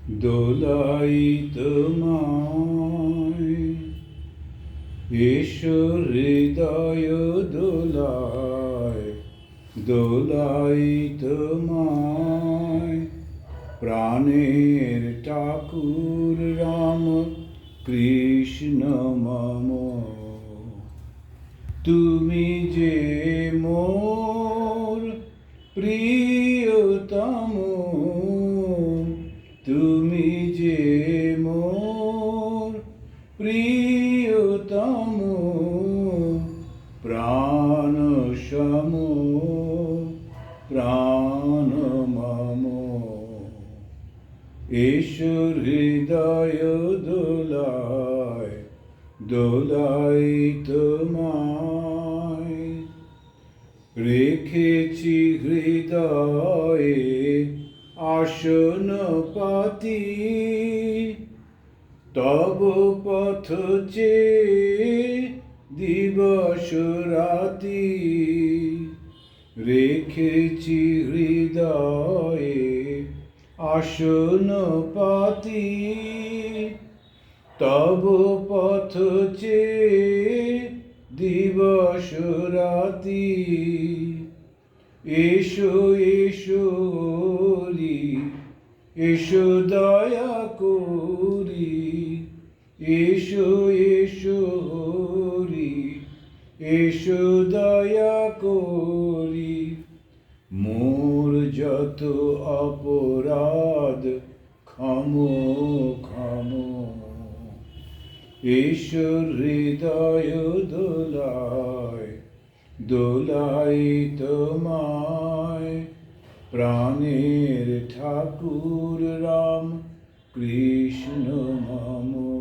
দোলাই তোমায়, এসো হৃদয় দোলায়, দোলাই তোমায়, প্রাণের ঠাকুর রাম কৃষ্ণ মম। তুমি যে মোর প্রিয়তম, তুমি যে মোর প্রিয়তম, প্রাণ সম প্রাণ মম। এসো হৃদয় দোলায়, দোলাই তোমায়, রেখেছি হৃদয়ে আসন পাতি, তব পথ চেয়ে দিবস রাতি। রেখেছি হৃদয়ে আসন পাতি, তব পথ চেয়ে দিবস রাতি। এসো এসো হরি, এসো দয়া করি, এসো এসো হরি, এসো দয়া করি। মোর যত অপরাধ ক্ষম ক্ষম, এসো হৃদয় দোলায়, দোলাই তোমায়, প্রাণের ঠাকুর রাম কৃষ্ণ মম।